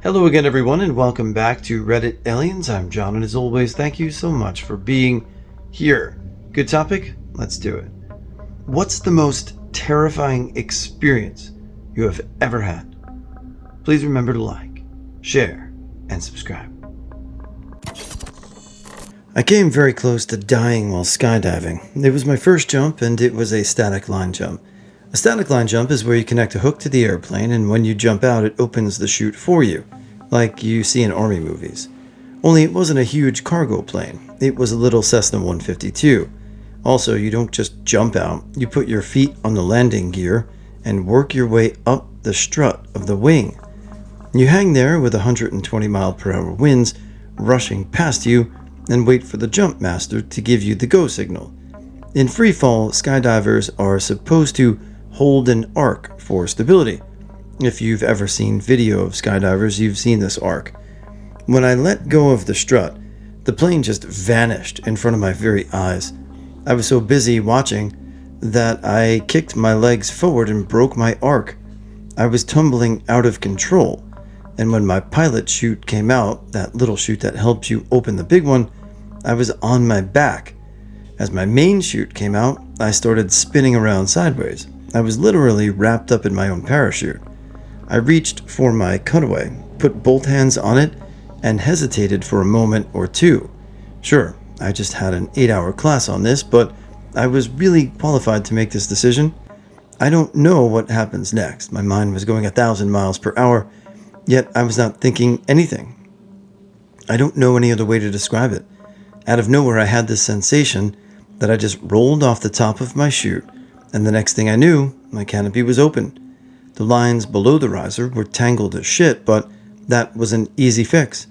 Hello again, everyone, and welcome back to Reddit Aliens. I'm John, and as always, thank you so much for being here. Good topic? Let's do it. What's the most terrifying experience you have ever had? Please remember to like, share, and subscribe. I came very close to dying while skydiving. It was my first jump, and it was a static line jump. A static line jump is where you connect a hook to the airplane, and when you jump out, it opens the chute for you, like you see in army movies. Only it wasn't a huge cargo plane. It was a little Cessna 152. Also, you don't just jump out. You put your feet on the landing gear and work your way up the strut of the wing. You hang there with 120 mile per hour winds rushing past you and wait for the jump master to give you the go signal. In free fall, skydivers are supposed to hold an arc for stability. If you've ever seen video of skydivers, you've seen this arc. When I let go of the strut, the plane just vanished in front of my very eyes. I was so busy watching that I kicked my legs forward and broke my arc. I was tumbling out of control, and when my pilot chute came out, that little chute that helps you open the big one, I was on my back. As my main chute came out, I started spinning around sideways. I was literally wrapped up in my own parachute. I reached for my cutaway, put both hands on it, and hesitated for a moment or two. Sure, I just had an 8-hour class on this, but I was really qualified to make this decision. I don't know what happens next. My mind was going 1,000 miles per hour, yet I was not thinking anything. I don't know any other way to describe it. Out of nowhere, I had this sensation that I just rolled off the top of my chute, and the next thing I knew, my canopy was open. The lines below the riser were tangled as shit, but that was an easy fix.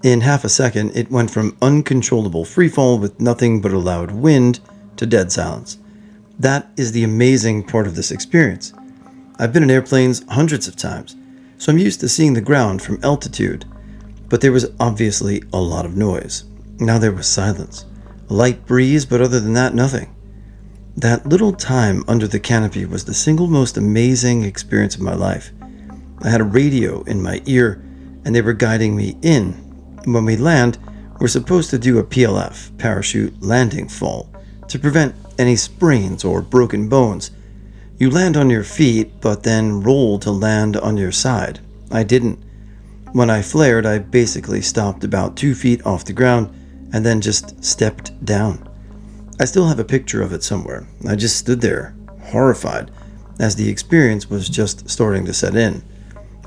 In half a second, it went from uncontrollable freefall with nothing but a loud wind to dead silence. That is the amazing part of this experience. I've been in airplanes hundreds of times, so I'm used to seeing the ground from altitude, but there was obviously a lot of noise. Now there was silence. A light breeze, but other than that, nothing. That little time under the canopy was the single most amazing experience of my life. I had a radio in my ear, and they were guiding me in. When we land, we're supposed to do a PLF, parachute landing fall, to prevent any sprains or broken bones. You land on your feet, but then roll to land on your side. I didn't. When I flared, I basically stopped about 2 feet off the ground, and then just stepped down. I still have a picture of it somewhere. I just stood there, horrified, as the experience was just starting to set in.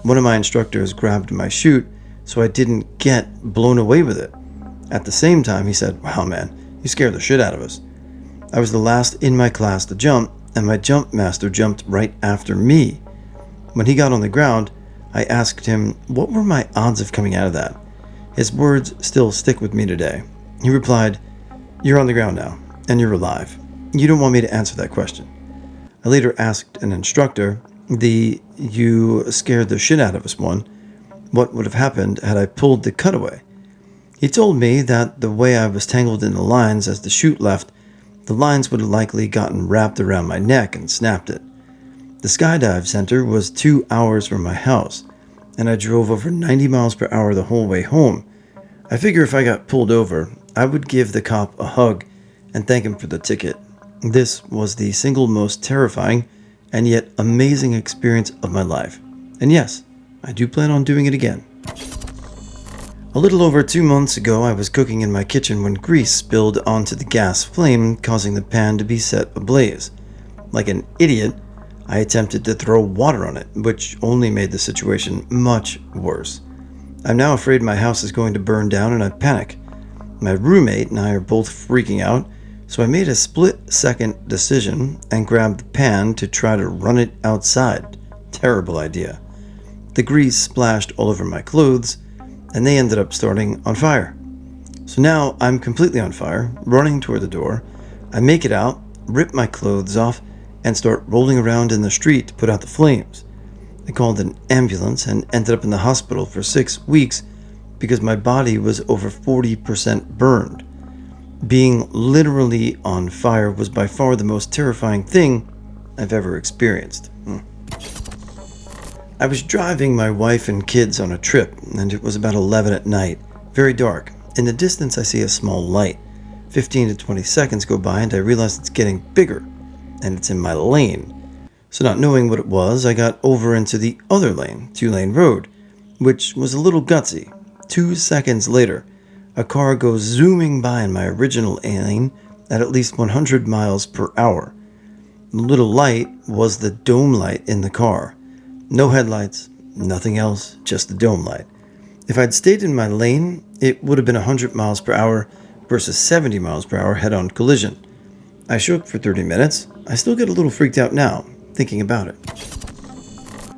One of my instructors grabbed my chute so I didn't get blown away with it. At the same time, he said, "Wow, man, you scared the shit out of us." I was the last in my class to jump, and my jump master jumped right after me. When he got on the ground, I asked him, what were my odds of coming out of that? His words still stick with me today. He replied, "You're on the ground now, and you're alive. You don't want me to answer that question." I later asked an instructor, the "you scared the shit out of us" one, what would have happened had I pulled the cutaway. He told me that the way I was tangled in the lines as the chute left, the lines would have likely gotten wrapped around my neck and snapped it. The skydive center was 2 hours from my house, and I drove over 90 miles per hour the whole way home. I figure if I got pulled over, I would give the cop a hug and thank him for the ticket. This was the single most terrifying and yet amazing experience of my life. And yes, I do plan on doing it again. A little over 2 months ago, I was cooking in my kitchen when grease spilled onto the gas flame, causing the pan to be set ablaze. Like an idiot, I attempted to throw water on it, which only made the situation much worse. I'm now afraid my house is going to burn down, and I panic. My roommate and I are both freaking out, so I made a split-second decision and grabbed the pan to try to run it outside. Terrible idea. The grease splashed all over my clothes, and they ended up starting on fire. So now I'm completely on fire, running toward the door. I make it out, rip my clothes off, and start rolling around in the street to put out the flames. I called an ambulance and ended up in the hospital for 6 weeks because my body was over 40% burned. Being literally on fire was by far the most terrifying thing I've ever experienced. I was driving my wife and kids on a trip, and it was about 11 at night, very dark. In the distance, I see a small light. 15 to 20 seconds go by, and I realize it's getting bigger, and it's in my lane. So not knowing what it was, I got over into the other lane, 2-lane road, which was a little gutsy. 2 seconds later, a car goes zooming by in my original lane at least 100 miles per hour. The little light was the dome light in the car. No headlights, nothing else, just the dome light. If I'd stayed in my lane, it would have been 100 miles per hour versus 70 miles per hour head-on collision. I shook for 30 minutes. I still get a little freaked out now, thinking about it.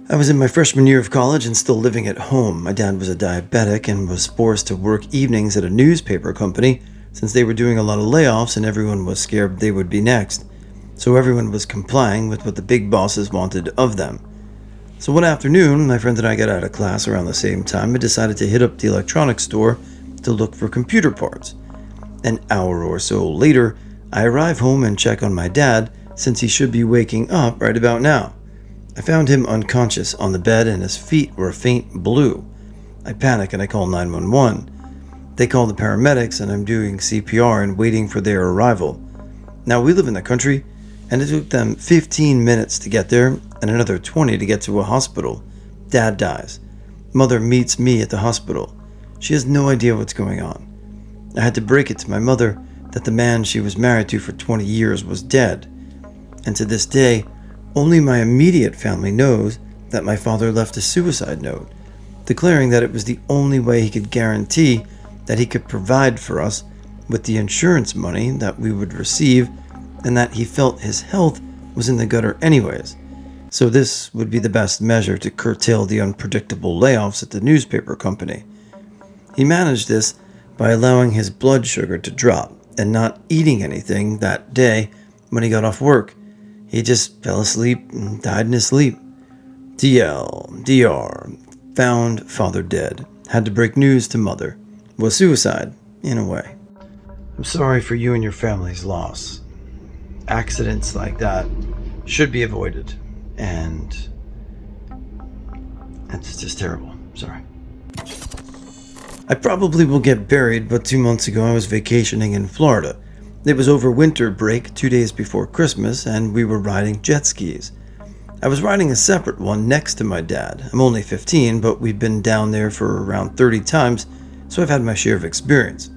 I was in my freshman year of college and still living at home. My dad was a diabetic and was forced to work evenings at a newspaper company since they were doing a lot of layoffs and everyone was scared they would be next. So everyone was complying with what the big bosses wanted of them. So one afternoon, my friend and I got out of class around the same time and decided to hit up the electronics store to look for computer parts. An hour or so later, I arrive home and check on my dad since he should be waking up right about now. I found him unconscious on the bed and his feet were a faint blue. I panic and I call 911. They call the paramedics and I'm doing CPR and waiting for their arrival. Now we live in the country and it took them 15 minutes to get there and another 20 to get to a hospital. Dad dies. Mother meets me at the hospital. She has no idea what's going on. I had to break it to my mother that the man she was married to for 20 years was dead. And to this day, only my immediate family knows that my father left a suicide note, declaring that it was the only way he could guarantee that he could provide for us with the insurance money that we would receive, and that he felt his health was in the gutter anyways. So this would be the best measure to curtail the unpredictable layoffs at the newspaper company. He managed this by allowing his blood sugar to drop and not eating anything that day when he got off work. He just fell asleep and died in his sleep. DR, found father dead. Had to break news to mother. Was suicide, in a way. I'm sorry for you and your family's loss. Accidents like that should be avoided. And it's just terrible. Sorry. I probably will get buried, but 2 months ago I was vacationing in Florida. It was over winter break 2 days before Christmas, and we were riding jet skis. I was riding a separate one next to my dad. I'm only 15, but we've been down there for around 30 times, so I've had my share of experience.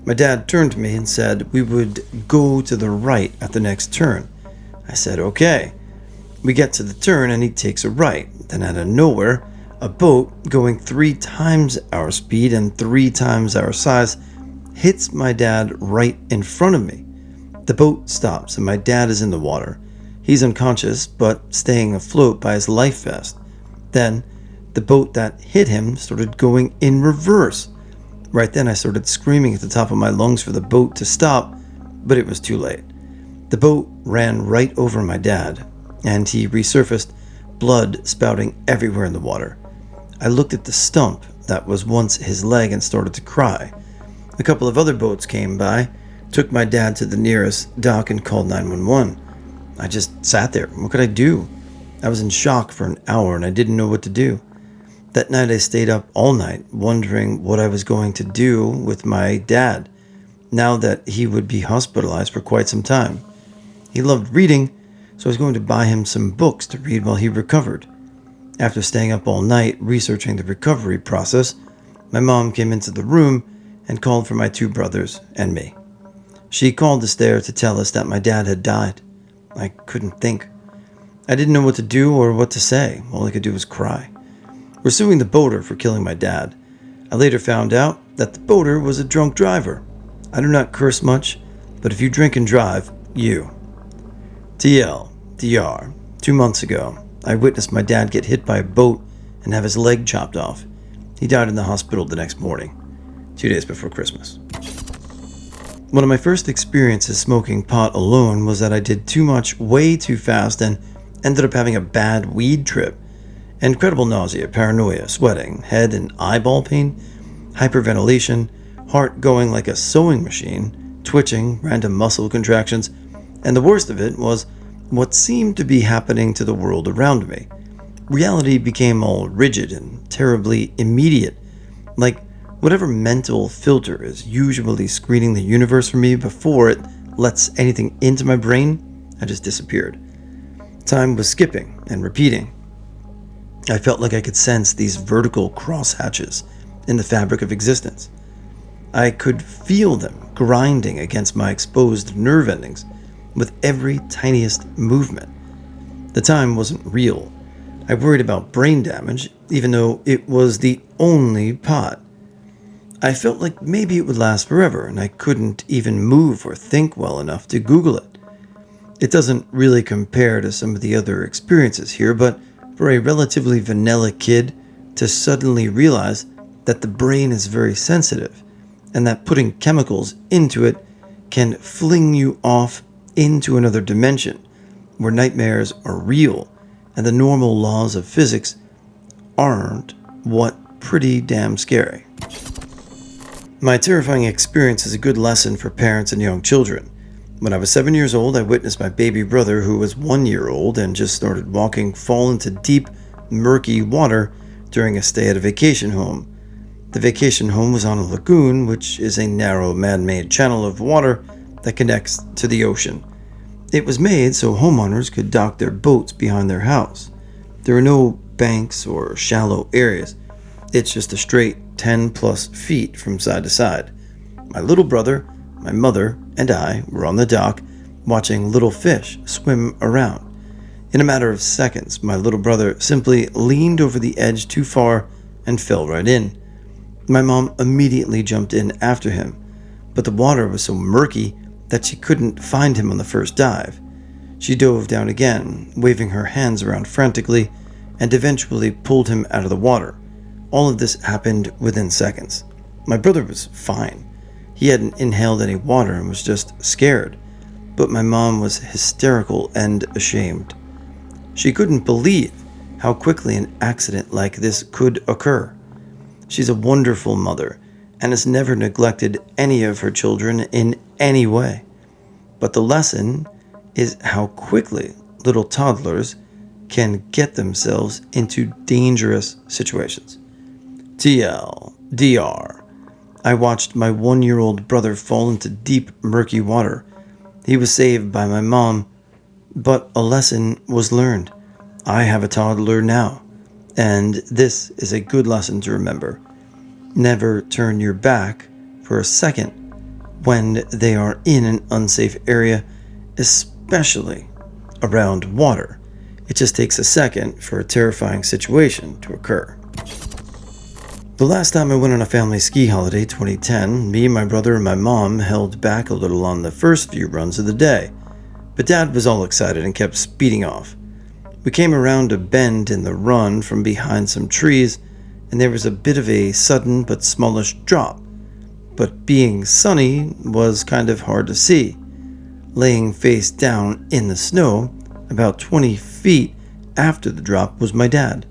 My dad turned to me and said we would go to the right at the next turn. I said, okay. We get to the turn and he takes a right. Then out of nowhere, a boat going 3 times our speed and 3 times our size hits my dad right in front of me. The boat stops and my dad is in the water. He's unconscious but staying afloat by his life vest. Then the boat that hit him started going in reverse. Right then I started screaming at the top of my lungs for the boat to stop, but it was too late. The boat ran right over my dad, and he resurfaced, blood spouting everywhere in the water. I looked at the stump that was once his leg and started to cry. A couple of other boats came by, took my dad to the nearest dock and called 911. I just sat there. What could I do? I was in shock for an hour and I didn't know what to do. That night I stayed up all night wondering what I was going to do with my dad now that he would be hospitalized for quite some time. He loved reading, so I was going to buy him some books to read while he recovered. After staying up all night researching the recovery process, my mom came into the room and called for my 2 brothers and me. She called us there to tell us that my dad had died. I couldn't think. I didn't know what to do or what to say. All I could do was cry. We're suing the boater for killing my dad. I later found out that the boater was a drunk driver. I do not curse much, but if you drink and drive, you. DR, 2 months ago, I witnessed my dad get hit by a boat and have his leg chopped off. He died in the hospital the next morning, 2 days before Christmas. One of my first experiences smoking pot alone was that I did too much way too fast and ended up having a bad weed trip. Incredible nausea, paranoia, sweating, head and eyeball pain, hyperventilation, heart going like a sewing machine, twitching, random muscle contractions, and the worst of it was what seemed to be happening to the world around me. reality became all rigid and terribly immediate, like whatever mental filter is usually screening the universe for me before it lets anything into my brain had just disappeared. Time was skipping and repeating. I felt like I could sense these vertical crosshatches in the fabric of existence. I could feel them grinding against my exposed nerve endings with every tiniest movement. The time wasn't real. I worried about brain damage, even though it was the only pot. I felt like maybe it would last forever, and I couldn't even move or think well enough to Google it. It doesn't really compare to some of the other experiences here, but for a relatively vanilla kid to suddenly realize that the brain is very sensitive and that putting chemicals into it can fling you off into another dimension where nightmares are real and the normal laws of physics aren't what pretty damn scary. My terrifying experience is a good lesson for parents and young children. When I was 7 years old, I witnessed my baby brother, who was 1 year old and just started walking, fall into deep, murky water during a stay at a vacation home. The vacation home was on a lagoon, which is a narrow, man-made channel of water that connects to the ocean. It was made so homeowners could dock their boats behind their house. There are no banks or shallow areas. It's just a straight 10 plus feet from side to side. My little brother, my mother, and I were on the dock watching little fish swim around. In a matter of seconds, my little brother simply leaned over the edge too far and fell right in. My mom immediately jumped in after him, but the water was so murky that she couldn't find him on the first dive. She dove down again, waving her hands around frantically, and eventually pulled him out of the water. All of this happened within seconds. My brother was fine. He hadn't inhaled any water and was just scared, but my mom was hysterical and ashamed. She couldn't believe how quickly an accident like this could occur. She's a wonderful mother and has never neglected any of her children in any way. But the lesson is how quickly little toddlers can get themselves into dangerous situations. TLDR. I watched my 1-year-old brother fall into deep, murky water. He was saved by my mom, but a lesson was learned. I have a toddler now, and this is a good lesson to remember. Never turn your back for a second when they are in an unsafe area, especially around water. It just takes a second for a terrifying situation to occur. The last time I went on a family ski holiday, 2010, me, my brother, and my mom held back a little on the first few runs of the day, but Dad was all excited and kept speeding off. We came around a bend in the run from behind some trees, and there was a bit of a sudden but smallish drop, but being sunny was kind of hard to see. Laying face down in the snow, about 20 feet after the drop, was my dad.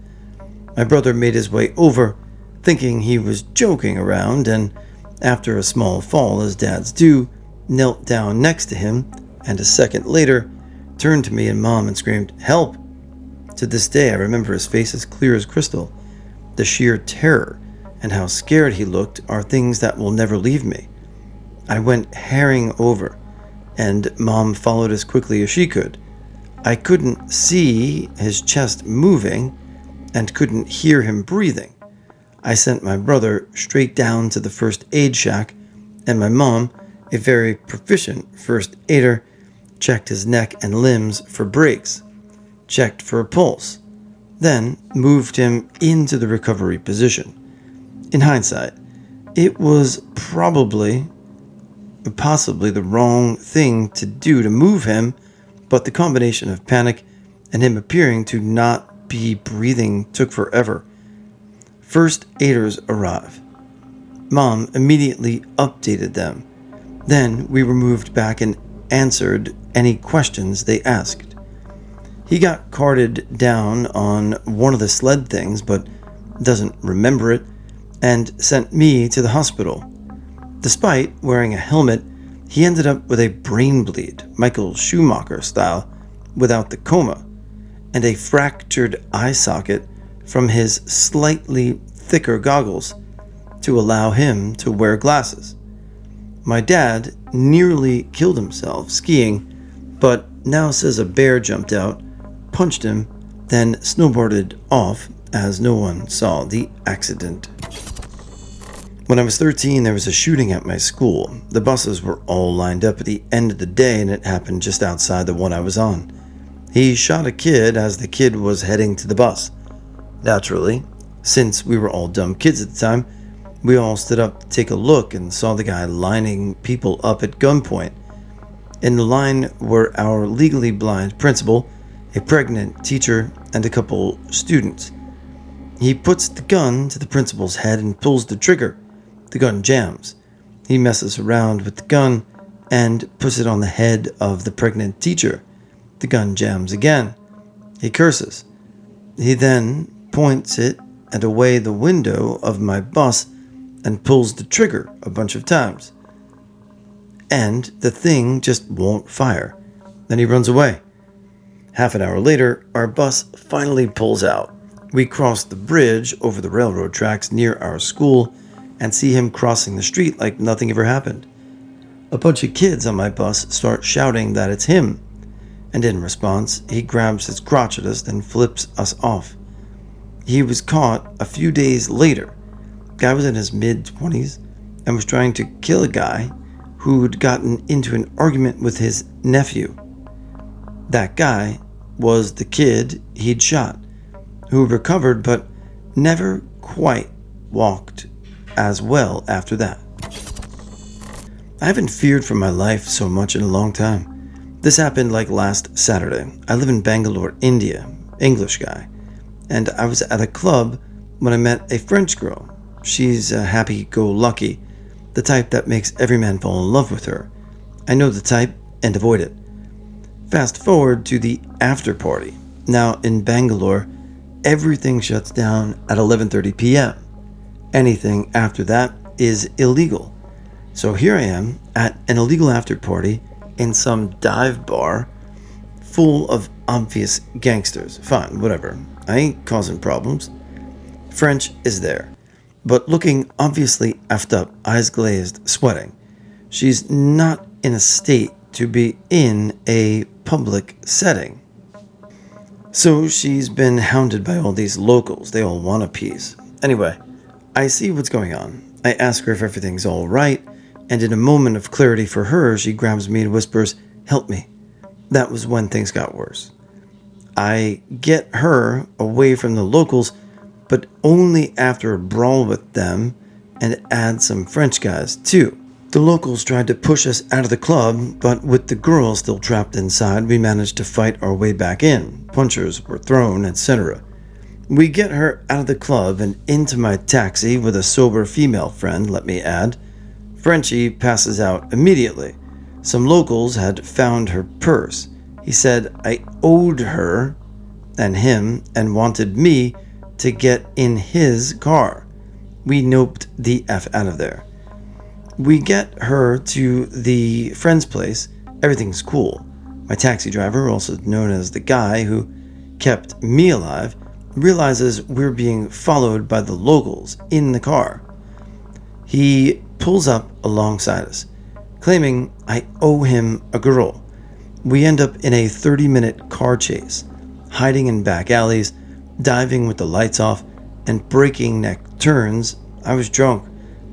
My brother made his way over, thinking he was joking around, and after a small fall, as dads do, knelt down next to him, and a second later turned to me and Mom and screamed, "Help!" To this day, I remember his face as clear as crystal. The sheer terror and how scared he looked are things that will never leave me. I went herring over, and Mom followed as quickly as she could. I couldn't see his chest moving and couldn't hear him breathing. I sent my brother straight down to the first aid shack, and my mom, a very proficient first aider, checked his neck and limbs for breaks, checked for a pulse, then moved him into the recovery position. In hindsight, it was possibly the wrong thing to do to move him, but the combination of panic and him appearing to not be breathing took forever. First aiders arrive. Mom immediately updated them. Then we were moved back and answered any questions they asked. He got carted down on one of the sled things, but doesn't remember it, and sent me to the hospital. Despite wearing a helmet, he ended up with a brain bleed, Michael Schumacher style, without the coma. and a fractured eye socket from his slightly thicker goggles to allow him to wear glasses. My dad nearly killed himself skiing, but now says a bear jumped out, punched him, then snowboarded off as no one saw the accident. When I was 13, there was a shooting at my school. The buses were all lined up at the end of the day, and it happened just outside the one I was on. He shot a kid as the kid was heading to the bus. Naturally, since we were all dumb kids at the time, we all stood up to take a look and saw the guy lining people up at gunpoint. In the line were our legally blind principal, a pregnant teacher, and a couple students. He puts the gun to the principal's head and pulls the trigger. The gun jams. He messes around with the gun and puts it on the head of the pregnant teacher. The gun jams again. He curses. He then points it at away the window of my bus and pulls the trigger a bunch of times. And the thing just won't fire. Then he runs away. Half an hour later, our bus finally pulls out. We cross the bridge over the railroad tracks near our school and see him crossing the street like nothing ever happened. A bunch of kids on my bus start shouting that it's him, and in response, he grabs his crotch at us and flips us off. He was caught a few days later. Guy was in his mid-20s and was trying to kill a guy who'd gotten into an argument with his nephew. That guy was the kid he'd shot, who recovered but never quite walked as well after that. I haven't feared for my life so much in a long time. This happened like last Saturday. I live in Bangalore, India, English guy, and I was at a club when I met a French girl. She's happy-go-lucky, the type that makes every man fall in love with her. I know the type and avoid it. Fast forward to the after party. Now in Bangalore, everything shuts down at 11:30 p.m. Anything after that is illegal. So here I am at an illegal after party in some dive bar full of obvious gangsters. Fine, whatever. I ain't causing problems. French is there, but looking obviously effed up, eyes glazed, sweating. She's not in a state to be in a public setting. So she's been hounded by all these locals. They all want a piece. Anyway, I see what's going on. I ask her if everything's all right, and in a moment of clarity for her, she grabs me and whispers, "Help me." That was when things got worse. I get her away from the locals, but only after a brawl with them and add some French guys too. The locals tried to push us out of the club, but with the girl still trapped inside, we managed to fight our way back in. Punchers were thrown, etc. We get her out of the club and into my taxi with a sober female friend, let me add. Frenchie passes out immediately. Some locals had found her purse. He said I owed her and him and wanted me to get in his car. We noped the F out of there. We get her to the friend's place. Everything's cool. My taxi driver, also known as the guy who kept me alive, realizes we're being followed by the locals in the car. He pulls up alongside us, claiming I owe him a girl. We end up in a 30-minute car chase, hiding in back alleys, diving with the lights off, and breaking neck turns. I was drunk,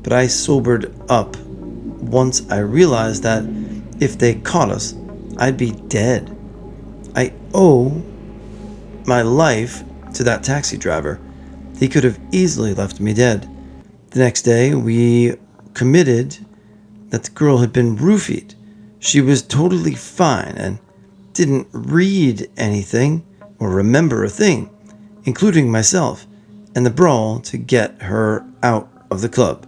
but I sobered up once I realized that if they caught us, I'd be dead. I owe my life to that taxi driver. He could have easily left me dead. The next day, we committed that the girl had been roofied. She was totally fine and didn't read anything or remember a thing, including myself, and the brawl to get her out of the club.